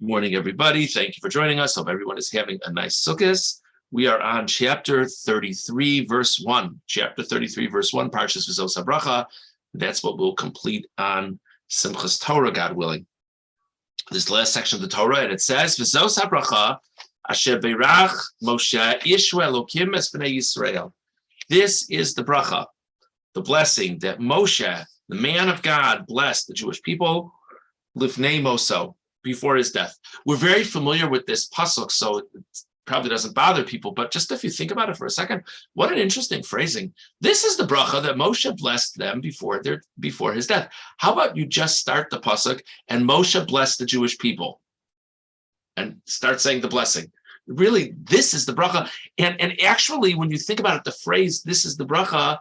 Morning, everybody. Thank you for joining us. Hope everyone is having a nice Sukkot. We are on chapter 33, verse 1. Chapter 33, verse 1, Parshas V'zos HaBracha. That's what we'll complete on Simchas Torah, God willing. This last section of the Torah, and it says, V'zos HaBracha, Asher Beirach Moshe Ishwa Elokim Es B'nai Yisrael. This is the bracha, the blessing that Moshe, the man of God, blessed the Jewish people, Lifnei Moso, before his death. We're very familiar with this pasuk, so it probably doesn't bother people, but just if you think about it for a second, what an interesting phrasing. This is the bracha that Moshe blessed them before his death. How about you just start the pasuk and Moshe blessed the Jewish people and start saying the blessing. Really, this is the bracha. And actually, when you think about it, the phrase, this is the bracha,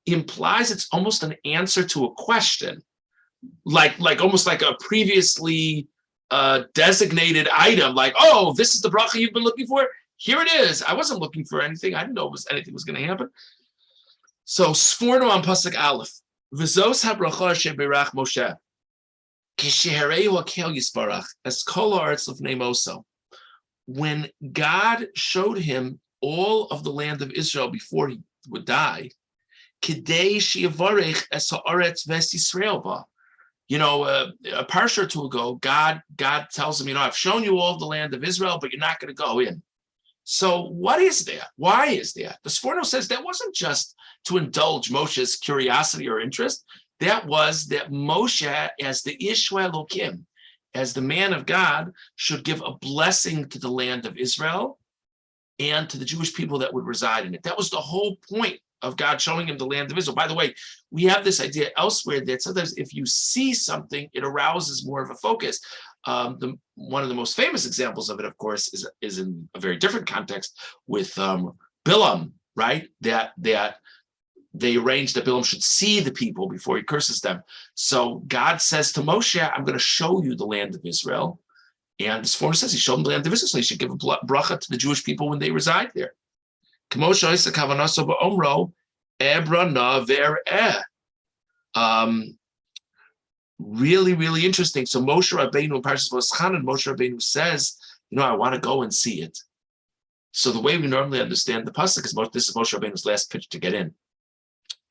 implies it's almost an answer to a question. Like almost like a previously designated item, like, oh, this is the bracha you've been looking for. Here it is. I wasn't looking for anything. I didn't know anything was going to happen. So Sforno on pasuk Aleph, V'zos habracha sheberach Moshe, kishehareu hakel yisbarach es kol haaretz lifnei Moso. When God showed him all of the land of Israel before he would die, kidei sheyavarech es haaretz ves Yisrael ba. A parsha or two ago, God tells him, I've shown you all the land of Israel, but you're not going to go in. So what is that? Why is that? The Sforno says that wasn't just to indulge Moshe's curiosity or interest. That was that Moshe, as the Ishwa Elokim, as the man of God, should give a blessing to the land of Israel and to the Jewish people that would reside in it. That was the whole point of God showing him the land of Israel. By the way, we have this idea elsewhere that sometimes if you see something, it arouses more of a focus. One of the most famous examples of it, of course, is in a very different context with Bilam, right? That they arranged that Bilam should see the people before he curses them. So God says to Moshe, I'm going to show you the land of Israel. And this form says he showed them the land of Israel, so he should give a bracha to the Jewish people when they reside there. Really, really interesting. So Moshe Rabbeinu, Parshas Voschanan, Moshe Rabbeinu says, I want to go and see it. So the way we normally understand the pasuk is this is Moshe Rabbeinu's last pitch to get in.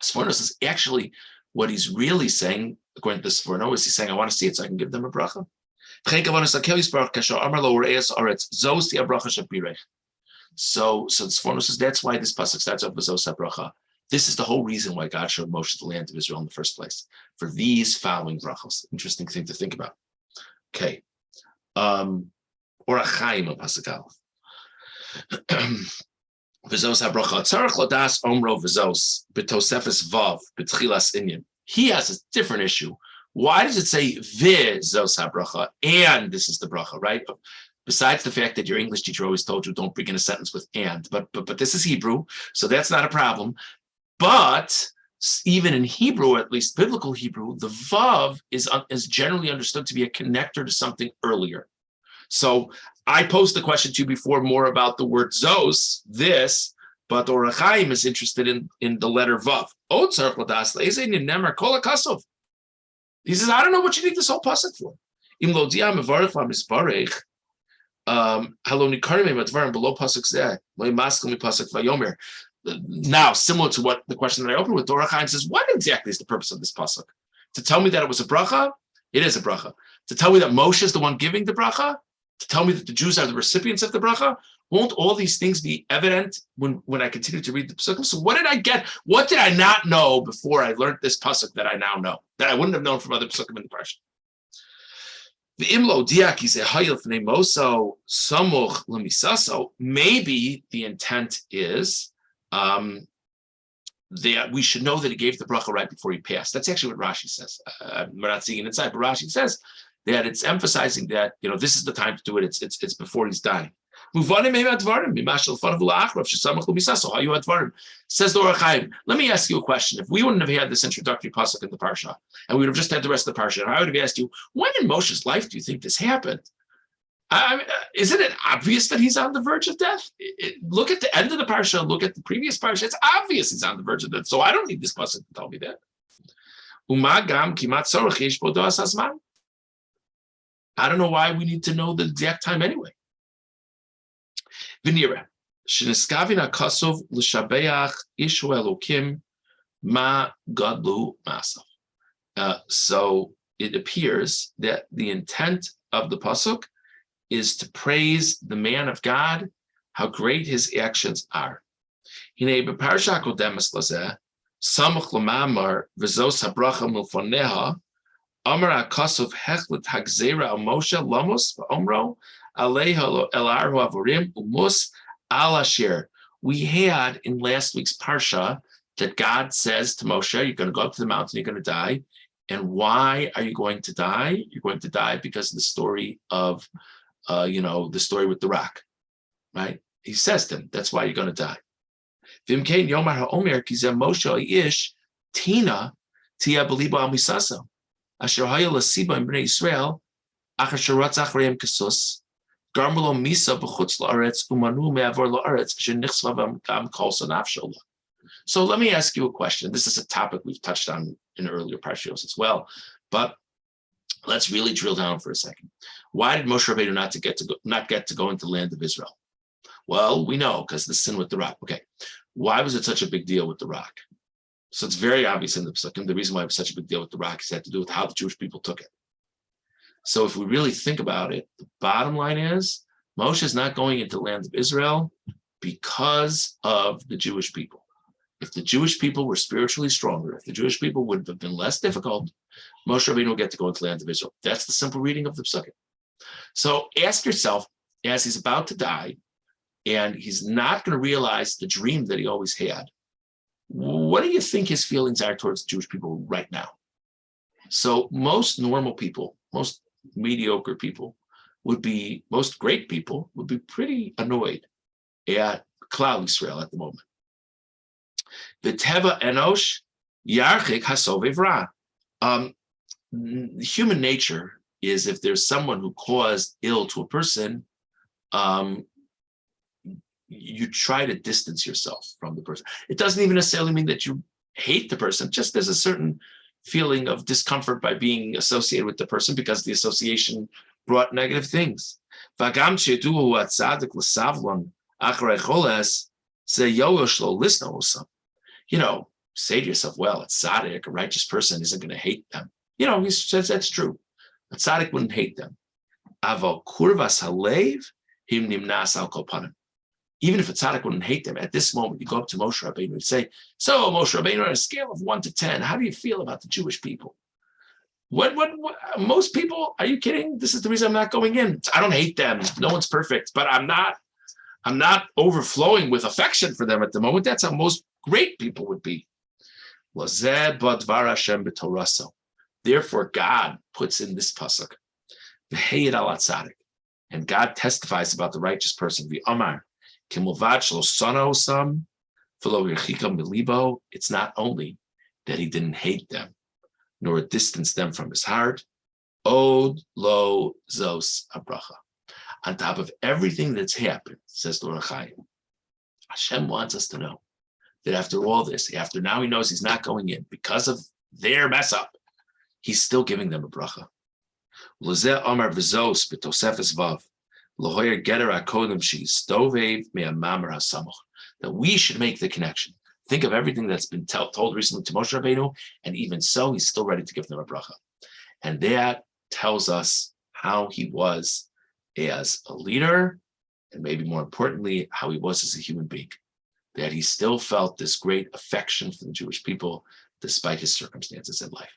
Sforno says actually what he's really saying, according to Sforno, is he's saying, I want to see it so I can give them a bracha. So the Sforno says that's why this pasuk starts off with V'zos HaBracha. This is the whole reason why God showed Moshe the land of Israel in the first place, for these following brachos. Interesting thing to think about. Okay. Orachaim on pasuk Aleph. V'zos HaBracha. Tzarech lodas omro v'zos b'tosefes vav b'tchilas inyan. He has a different issue. Why does it say v'zos HaBracha and this is the bracha, right? Besides the fact that your English teacher always told you don't begin a sentence with and, but this is Hebrew, so that's not a problem. But even in Hebrew, at least biblical Hebrew, the vav is generally understood to be a connector to something earlier. So I posed the question to you before more about the word zos, this, but Orachaim is interested in the letter vav. He says, I don't know what you need this whole pasuk for. Now, similar to what the question that I opened with, Dora Chaim says, what exactly is the purpose of this pasuk? To tell me that it was a bracha? It is a bracha. To tell me that Moshe is the one giving the bracha? To tell me that the Jews are the recipients of the bracha? Won't all these things be evident when I continue to read the pasuk? So what did I get? What did I not know before I learned this pasuk that I now know, that I wouldn't have known from other pasukim in the parsha? Maybe the intent is that we should know that he gave the bracha right before he passed. That's actually what Rashi says. We're not seeing it inside, but Rashi says that it's emphasizing that this is the time to do it. It's before he's dying. Says the Or HaChaim. Let me ask you a question. If we wouldn't have had this introductory pasuk in the parsha, and we would have just had the rest of the parsha, and I would have asked you, when in Moshe's life do you think this happened? Isn't it obvious that he's on the verge of death? Look at the end of the parsha, look at the previous parsha. It's obvious he's on the verge of death. So I don't need this pasuk to tell me that. I don't know why we need to know the exact time anyway. V'nira, sheniskavin hakasov l'shabeach ishu elokim ma gadlu masav. So it appears that the intent of the pasuk is to praise the man of God, how great his actions are. Hine beparsha kodemes lazeh, samach l'mamar v'zos habracha milfoneha, amar hakasov hechlet hagzera al Moshe lamos v'omro aleha el arhu avorim umus al asher. We had in last week's parsha that God says to Moshe, you're going to go up to the mountain, you're going to die. And why are you going to die? You're going to die because of the story of, the story with the rock, right? He says to him, that's why you're going to die. V'imkein yomar ha'omer kizeh Moshe ish tina tia belibo al misaso asher haya lasiba in bnei Yisrael achar sheratzach reim kasus garmulo misa b'chutz la'aretz umanu me'avor la'aretz asher nichsvav gam kol sanafshola. So let me ask you a question. This is a topic we've touched on in earlier parshiyos as well, but let's really drill down for a second. Why did Moshe Rabbeinu not get to go into the land of Israel? Well, we know because the sin with the rock. Okay, why was it such a big deal with the rock? So it's very obvious in the Psukim. The reason why it was such a big deal with the rock is had to do with how the Jewish people took it. So if we really think about it, the bottom line is Moshe is not going into the land of Israel because of the Jewish people. If the Jewish people were spiritually stronger, if the Jewish people would have been less difficult, Moshe Rabbeinu will get to go into the land of Israel. That's the simple reading of the Psukim. So ask yourself, as he's about to die, and he's not going to realize the dream that he always had, what do you think his feelings are towards the Jewish people right now? So most normal people, most mediocre people most great people would be pretty annoyed at Klal Yisrael at the moment. V'teva enosh yarchik hasovev ra. Human nature is if there's someone who caused ill to a person, you try to distance yourself from the person. It doesn't even necessarily mean that you hate the person, just there's a certain feeling of discomfort by being associated with the person because the association brought negative things. Say to yourself, well, a tzaddik, a righteous person, isn't going to hate them. He says that's true. A tzaddik wouldn't hate them. Aval kurvas halev him nimnas al kopanim. Even if a tzaddik wouldn't hate them, at this moment, you go up to Moshe Rabbeinu and say, so Moshe Rabbeinu, on a scale of 1 to 10, how do you feel about the Jewish people? What most people, are you kidding? This is the reason I'm not going in. I don't hate them. No one's perfect, but I'm not overflowing with affection for them at the moment. That's how most great people would be. Therefore, God puts in this pasuk, and God testifies about the righteous person. It's not only that he didn't hate them, nor distance them from his heart. Od lo zos abracha. On top of everything that's happened, says the Ohr HaChaim, Hashem wants us to know that after all this, after now he knows he's not going in because of their mess up, he's still giving them a bracha. L'zeh omar v'zos b'tosefes vav l'hoyer geter hakodem she'istovev me'amamer hasamoch. That we should make the connection. Think of everything that's been told recently to Moshe Rabbeinu, and even so, he's still ready to give them a bracha. And that tells us how he was as a leader, and maybe more importantly, how he was as a human being. That he still felt this great affection for the Jewish people, despite his circumstances in life.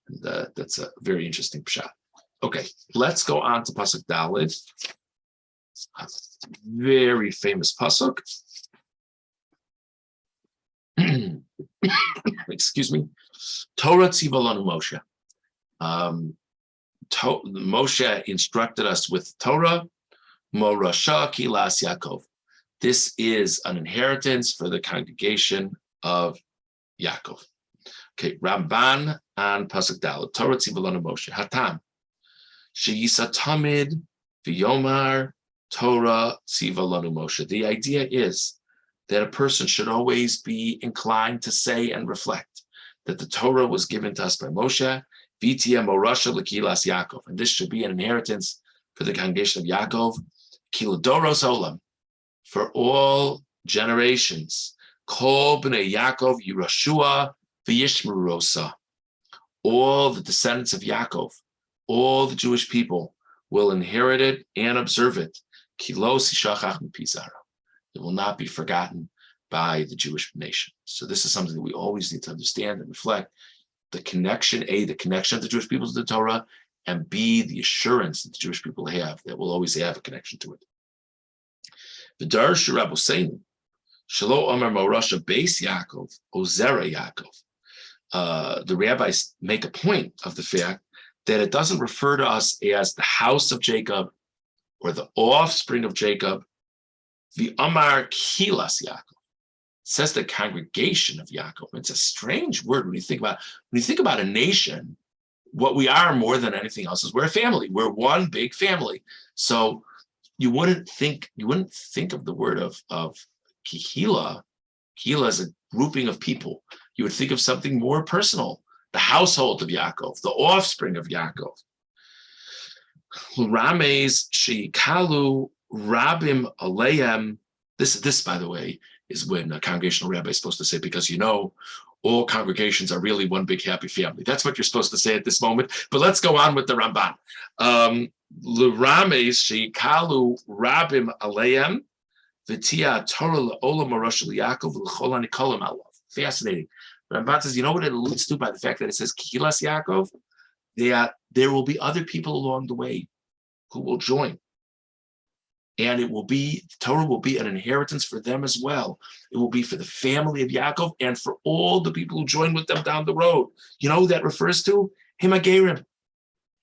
And that's a very interesting pshat. Okay, let's go on to Pasuk Daled. A very famous Pasuk. Excuse me. Torah tziva lanu Moshe. Moshe instructed us with Torah. Morasha kilas Yaakov. This is an inheritance for the congregation of Yaakov. Okay, Ramban and Pasuk Daled. Torah tziva lanu Moshe. Hatam. Sheyisa tamid v'yomar Torah tziva lanu Moshe. The idea is that a person should always be inclined to say and reflect that the Torah was given to us by Moshe, V'tiyeh morasha l'kilas Yaakov, and this should be an inheritance for the congregation of Yaakov, kiladoros olam, for all generations. Kol b'nei Yaakov yirashua v'yishmeru rosa. All the descendants of Yaakov, all the Jewish people, will inherit it and observe it. Kilo sishachach mipizara. It will not be forgotten by the Jewish nation. So this is something that we always need to understand and reflect. The connection, A, the connection of the Jewish people to the Torah, and B, the assurance that the Jewish people have that we'll always have a connection to it. V'dar shirabu seinu, shelo omer morasha beis Yaakov, ozera Yaakov. The rabbis make a point of the fact that it doesn't refer to us as the house of Jacob or the offspring of Jacob. The Amar Kilas Yaakov. It says the congregation of Yaakov. It's a strange word when you think about a nation. What we are more than anything else is we're a family. We're one big family. So you wouldn't think of the word of Kihila. Kihila is a grouping of people. You would think of something more personal. The household of Yaakov, the offspring of Yaakov. Rames Shikalu Rabim Aleim. This, by the way, is when a congregational rabbi is supposed to say, because all congregations are really one big happy family. That's what you're supposed to say at this moment. But let's go on with the Ramban. Rames Shikalu Rabim Aleim V'tia Torah L'Olam Morosh Yaakov L'Chol Hanikolim Alav. Fascinating. Ramban says, you know what it alludes to by the fact that it says Kihilas Yaakov? There will be other people along the way who will join. And Torah will be an inheritance for them as well. It will be for the family of Yaakov and for all the people who join with them down the road. You know who that refers to? Himagerim,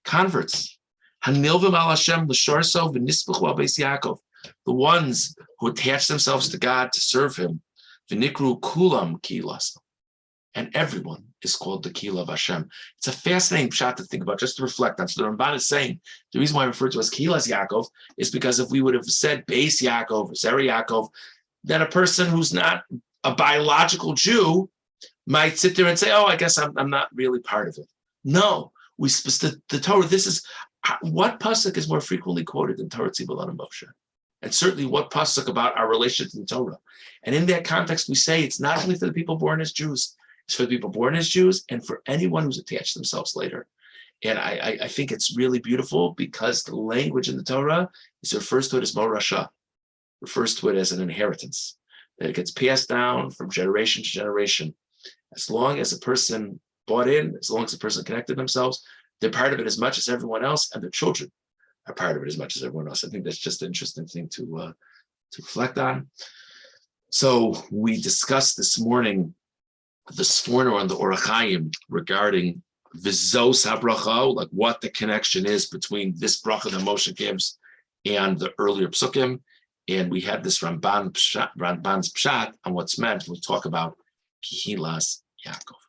converts. Hanilvim al Hashem l'sharso v'nispuchu al beis Yaakov, the ones who attach themselves to God to serve Him. V'nikru kulam kilas. And everyone is called the Kila of Hashem. It's a fascinating pshat to think about, just to reflect on. So the Ramban is saying, the reason why I refer to as Kilas Yaakov is because if we would have said Beis Yaakov, Zera Yaakov, then a person who's not a biological might sit there and say, oh, I guess I'm not really part of it. No, the Torah, this is, what pasuk is more frequently quoted in Torah Tzibur and Moshe? And certainly what pasuk about our relationship to the Torah? And in that context, we say it's not only for the people born as Jews, it's for the people born as Jews and for anyone who's attached themselves later. And I think it's really beautiful because the language in the Torah refers to it as morasha, refers to it as an inheritance, that it gets passed down from generation to generation. As long as a person bought in, as long as a person connected themselves, they're part of it as much as everyone else, and their children are part of it as much as everyone else. I think that's just an interesting thing to reflect on. So we discussed this morning the Sforno and the Orach Chaim regarding Vizos HaBracha, like what the connection is between this bracha that Moshe gives and the earlier psukim. And we had this Ramban's pshat on what's meant when we talk about Kihilas Yaakov.